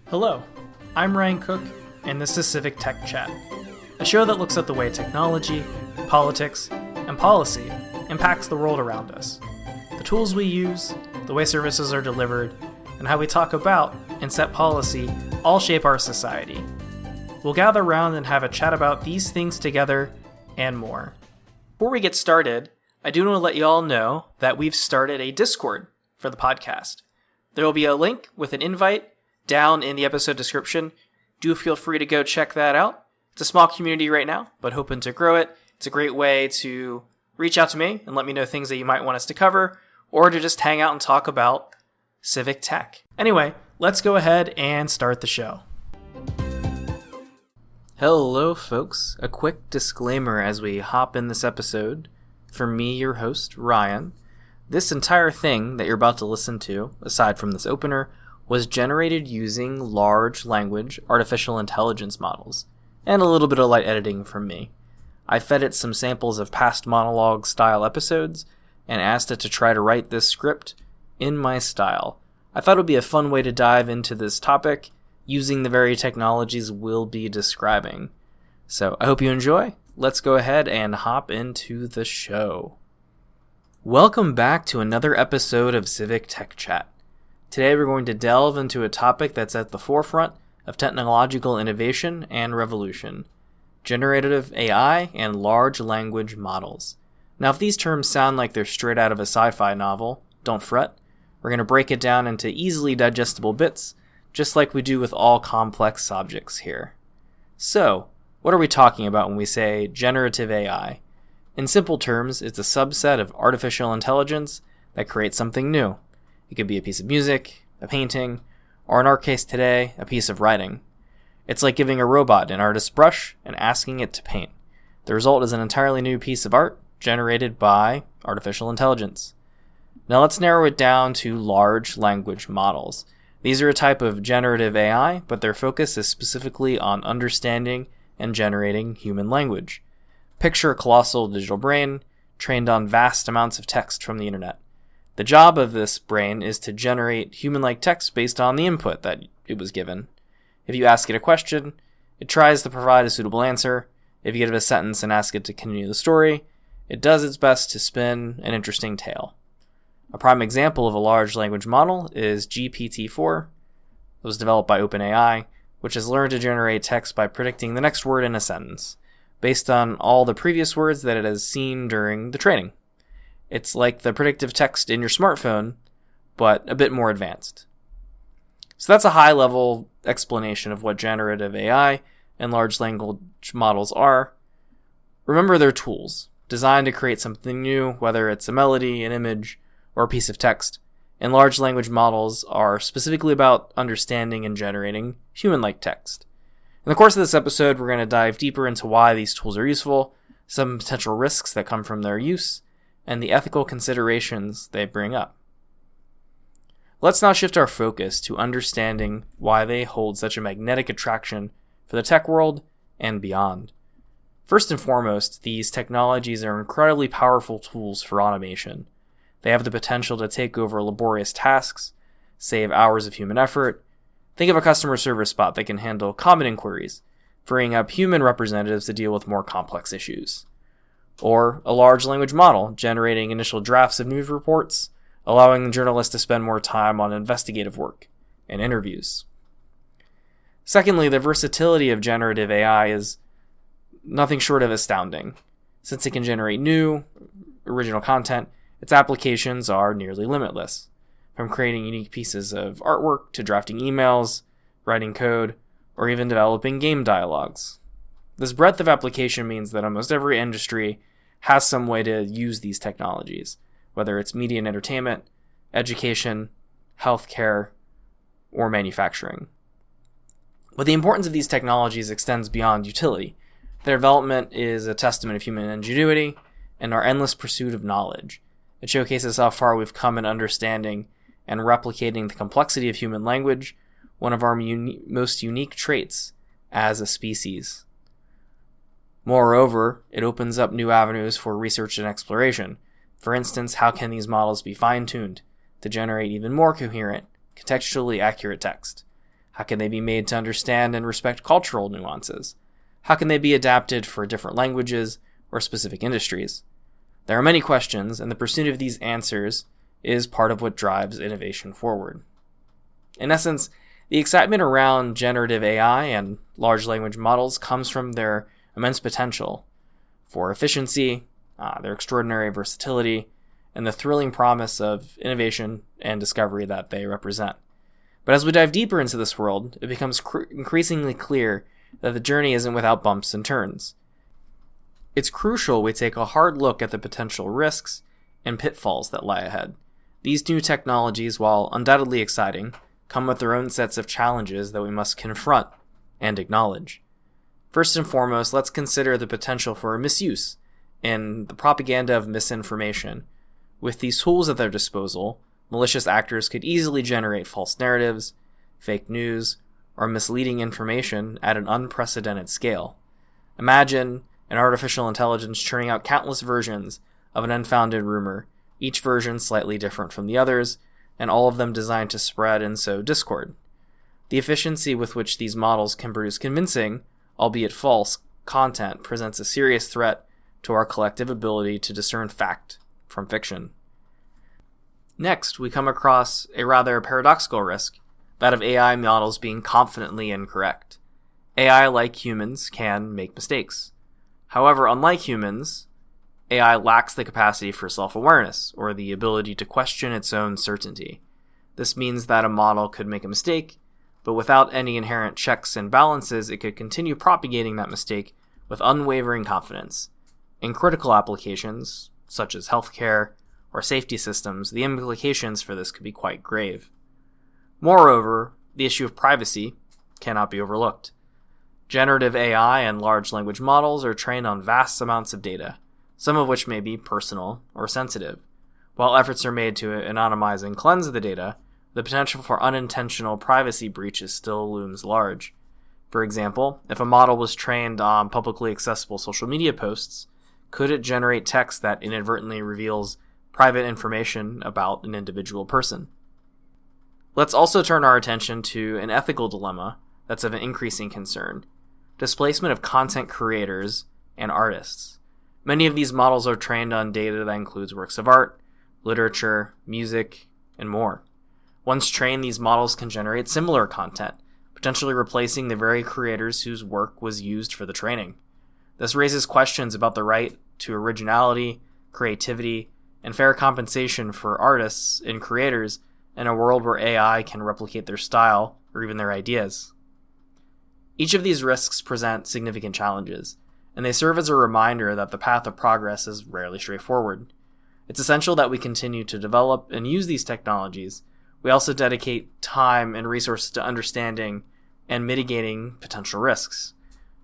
Hello, I'm Ryan Koch, and this is Civic Tech Chat, a show that looks at the way technology, politics, and policy impacts the world around us, the tools we use, the way services are delivered, and how we talk about and set policy all shape our society. We'll gather around and have a chat about these things together and more. Before we get started, I do want to let you all know that we've started a Discord for the podcast. There will be a link with an invite down in the episode description. Do feel free to go check that out. It's a small community right now, but hoping to grow it. It's a great way to reach out to me and let me know things that you might want us to cover, or to just hang out and talk about civic tech. Anyway, let's go ahead and start the show. Hello, folks. A quick disclaimer as we hop in this episode. From me, your host, Ryan. This entire thing that you're about to listen to, aside from this opener, was generated using large language artificial intelligence models, and a little bit of light editing from me. I fed it some samples of past monologue style episodes, and asked it to try to write this script in my style. I thought it would be a fun way to dive into this topic, using the very technologies we'll be describing. So I hope you enjoy. Let's go ahead and hop into the show. Welcome back to another episode of Civic Tech Chat. Today we're going to delve into a topic that's at the forefront of technological innovation and revolution: generative AI and large language models. Now, if these terms sound like they're straight out of a sci-fi novel, don't fret. We're going to break it down into easily digestible bits, just like we do with all complex subjects here. So, what are we talking about when we say generative AI? In simple terms, it's a subset of artificial intelligence that creates something new. It could be a piece of music, a painting, or in our case today, a piece of writing. It's like giving a robot an artist's brush and asking it to paint. The result is an entirely new piece of art generated by artificial intelligence. Now let's narrow it down to large language models. These are a type of generative AI, but their focus is specifically on understanding and generating human language. Picture a colossal digital brain trained on vast amounts of text from the internet. The job of this brain is to generate human-like text based on the input that it was given. If you ask it a question, it tries to provide a suitable answer. If you give it a sentence and ask it to continue the story, it does its best to spin an interesting tale. A prime example of a large language model is GPT-4. It was developed by OpenAI, which has learned to generate text by predicting the next word in a sentence, based on all the previous words that it has seen during the training. It's like the predictive text in your smartphone, but a bit more advanced. So that's a high-level explanation of what generative AI and large language models are. Remember, they're tools designed to create something new, whether it's a melody, an image, or a piece of text. And large language models are specifically about understanding and generating human-like text. In the course of this episode, we're going to dive deeper into why these tools are useful, some potential risks that come from their use, and the ethical considerations they bring up. Let's now shift our focus to understanding why they hold such a magnetic attraction for the tech world and beyond. First and foremost, these technologies are incredibly powerful tools for automation. They have the potential to take over laborious tasks, save hours of human effort. Think of a customer service bot that can handle common inquiries, freeing up human representatives to deal with more complex issues. Or a large language model generating initial drafts of news reports, allowing journalists to spend more time on investigative work and interviews. Secondly, the versatility of generative AI is nothing short of astounding. Since it can generate new, original content, its applications are nearly limitless, from creating unique pieces of artwork to drafting emails, writing code, or even developing game dialogues. This breadth of application means that almost every industry has some way to use these technologies, whether it's media and entertainment, education, healthcare, or manufacturing. But the importance of these technologies extends beyond utility. Their development is a testament of human ingenuity and our endless pursuit of knowledge. It showcases how far we've come in understanding and replicating the complexity of human language, one of our most unique traits as a species. Moreover, it opens up new avenues for research and exploration. For instance, how can these models be fine-tuned to generate even more coherent, contextually accurate text? How can they be made to understand and respect cultural nuances? How can they be adapted for different languages or specific industries? There are many questions, and the pursuit of these answers is part of what drives innovation forward. In essence, the excitement around generative AI and large language models comes from their immense potential for efficiency, their extraordinary versatility, and the thrilling promise of innovation and discovery that they represent. But as we dive deeper into this world, it becomes increasingly clear that the journey isn't without bumps and turns. It's crucial we take a hard look at the potential risks and pitfalls that lie ahead. These new technologies, while undoubtedly exciting, come with their own sets of challenges that we must confront and acknowledge. First and foremost, let's consider the potential for misuse and the propaganda of misinformation. With these tools at their disposal, malicious actors could easily generate false narratives, fake news, or misleading information at an unprecedented scale. Imagine an artificial intelligence churning out countless versions of an unfounded rumor, each version slightly different from the others, and all of them designed to spread and sow discord. The efficiency with which these models can produce convincing, albeit false, content presents a serious threat to our collective ability to discern fact from fiction. Next, we come across a rather paradoxical risk, that of AI models being confidently incorrect. AI, like humans, can make mistakes. However, unlike humans, AI lacks the capacity for self-awareness, or the ability to question its own certainty. This means that a model could make a mistake, but without any inherent checks and balances, it could continue propagating that mistake with unwavering confidence. In critical applications, such as healthcare or safety systems, the implications for this could be quite grave. Moreover, the issue of privacy cannot be overlooked. Generative AI and large language models are trained on vast amounts of data, some of which may be personal or sensitive. While efforts are made to anonymize and cleanse the data, the potential for unintentional privacy breaches still looms large. For example, if a model was trained on publicly accessible social media posts, could it generate text that inadvertently reveals private information about an individual person? Let's also turn our attention to an ethical dilemma that's of an increasing concern: displacement of content creators and artists. Many of these models are trained on data that includes works of art, literature, music, and more. Once trained, these models can generate similar content, potentially replacing the very creators whose work was used for the training. This raises questions about the right to originality, creativity, and fair compensation for artists and creators in a world where AI can replicate their style or even their ideas. Each of these risks present significant challenges, and they serve as a reminder that the path of progress is rarely straightforward. It's essential that we continue to develop and use these technologies. We also dedicate time and resources to understanding and mitigating potential risks.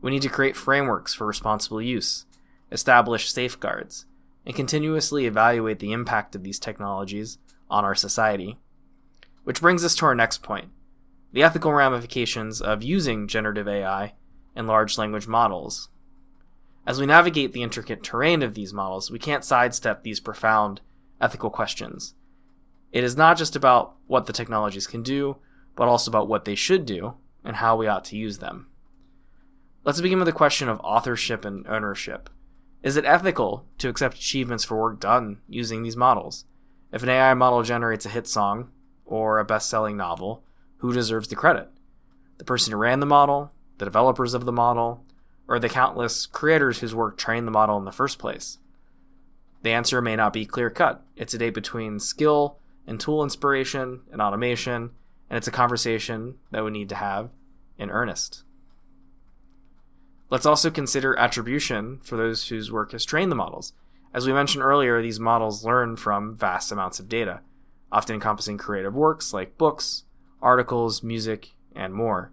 We need to create frameworks for responsible use, establish safeguards, and continuously evaluate the impact of these technologies on our society. Which brings us to our next point: the ethical ramifications of using generative AI and large language models. As we navigate the intricate terrain of these models, we can't sidestep these profound ethical questions. It is not just about what the technologies can do, but also about what they should do and how we ought to use them. Let's begin with the question of authorship and ownership. Is it ethical to accept achievements for work done using these models? If an AI model generates a hit song or a best-selling novel, who deserves the credit? The person who ran the model, the developers of the model, or the countless creators whose work trained the model in the first place? The answer may not be clear-cut. It's a debate between skill and tool inspiration and automation, and it's a conversation that we need to have in earnest. Let's also consider attribution for those whose work has trained the models. As we mentioned earlier, these models learn from vast amounts of data, often encompassing creative works like books, articles, music, and more.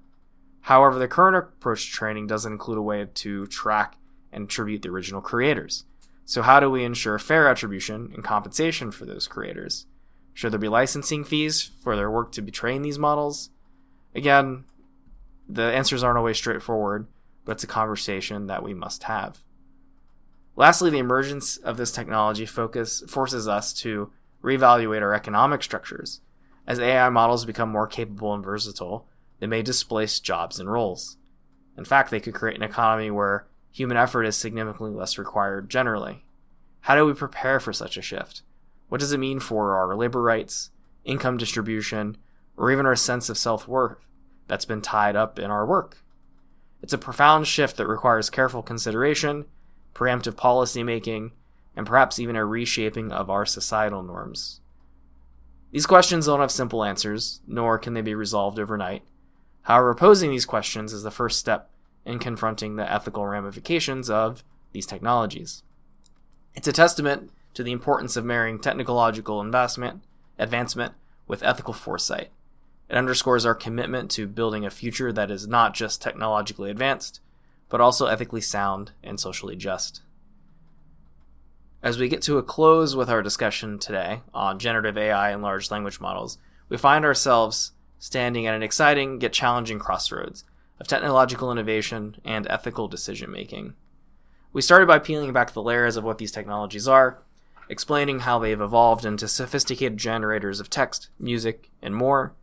However, the current approach to training doesn't include a way to track and attribute the original creators. So how do we ensure fair attribution and compensation for those creators? Should there be licensing fees for their work to train these models? Again, the answers aren't always straightforward, but it's a conversation that we must have. Lastly, the emergence of this technology forces us to reevaluate our economic structures. As AI models become more capable and versatile, they may displace jobs and roles. In fact, they could create an economy where human effort is significantly less required generally. How do we prepare for such a shift? What does it mean for our labor rights, income distribution, or even our sense of self-worth that's been tied up in our work? It's a profound shift that requires careful consideration, preemptive policy making, and perhaps even a reshaping of our societal norms. These questions don't have simple answers, nor can they be resolved overnight. However, posing these questions is the first step in confronting the ethical ramifications of these technologies. It's a testament to the importance of marrying technological advancement with ethical foresight. It underscores our commitment to building a future that is not just technologically advanced, but also ethically sound and socially just. As we get to a close with our discussion today on generative AI and large language models, we find ourselves standing at an exciting yet challenging crossroads of technological innovation and ethical decision-making. We started by peeling back the layers of what these technologies are, explaining how they've evolved into sophisticated generators of text, music, and more.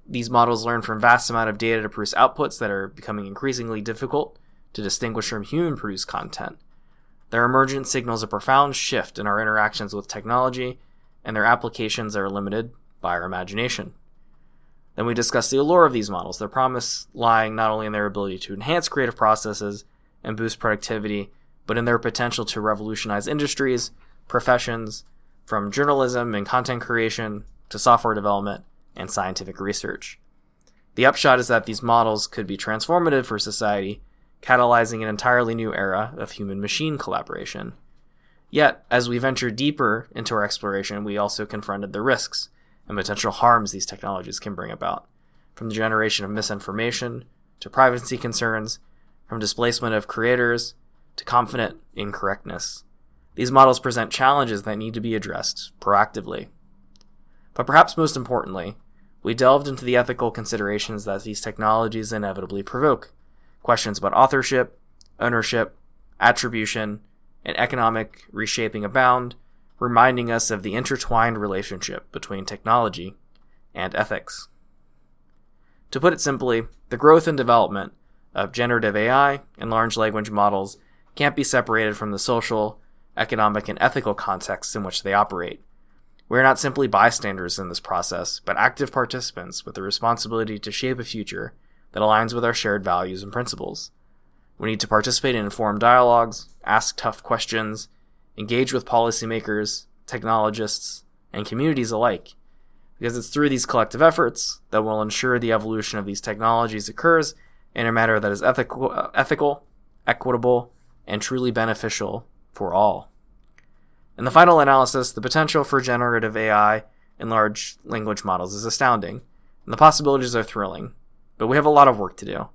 These models learn from vast amount of data to produce outputs that are becoming increasingly difficult to distinguish from human-produced content. Their emergence signals a profound shift in our interactions with technology, and their applications are limited by our imagination. Then we discuss the allure of these models, their promise lying not only in their ability to enhance creative processes and boost productivity, but in their potential to revolutionize industries, professions, from journalism and content creation to software development and scientific research. The upshot is that these models could be transformative for society, catalyzing an entirely new era of human-machine collaboration. Yet, as we venture deeper into our exploration, we also confronted the risks and potential harms these technologies can bring about, from the generation of misinformation to privacy concerns, from displacement of creators to confident incorrectness. These models present challenges that need to be addressed proactively. But perhaps most importantly, we delved into the ethical considerations that these technologies inevitably provoke. Questions about authorship, ownership, attribution, and economic reshaping abound, reminding us of the intertwined relationship between technology and ethics. To put it simply, the growth and development of generative AI and large language models can't be separated from the social, economic, and ethical contexts in which they operate. We are not simply bystanders in this process, but active participants with the responsibility to shape a future that aligns with our shared values and principles. We need to participate in informed dialogues, ask tough questions, engage with policymakers, technologists, and communities alike, because it's through these collective efforts that will ensure the evolution of these technologies occurs in a manner that is ethical, equitable, and truly beneficial for all. In the final analysis, the potential for generative AI and large language models is astounding, and the possibilities are thrilling, but we have a lot of work to do.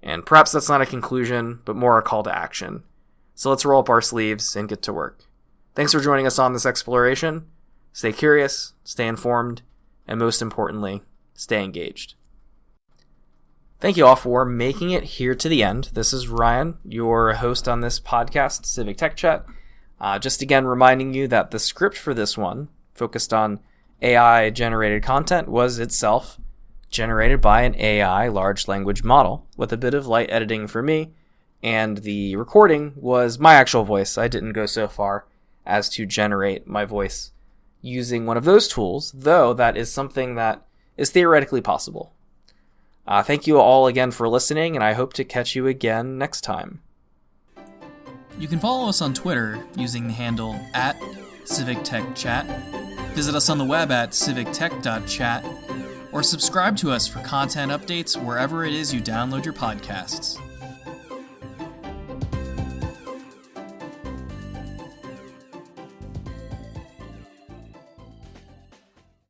And perhaps that's not a conclusion, but more a call to action. So let's roll up our sleeves and get to work. Thanks for joining us on this exploration. Stay curious, stay informed, and most importantly, stay engaged. Thank you all for making it here to the end. This is Ryan, your host on this podcast, Civic Tech Chat. Just again reminding you that the script for this one, focused on AI-generated content, was itself generated by an AI large language model with a bit of light editing for me, and the recording was my actual voice. I didn't go so far as to generate my voice using one of those tools, though that is something that is theoretically possible. Thank you all again for listening, and I hope to catch you again next time. You can follow us on Twitter using the handle @CivicTechChat, visit us on the web at civictech.chat, or subscribe to us for content updates wherever it is you download your podcasts.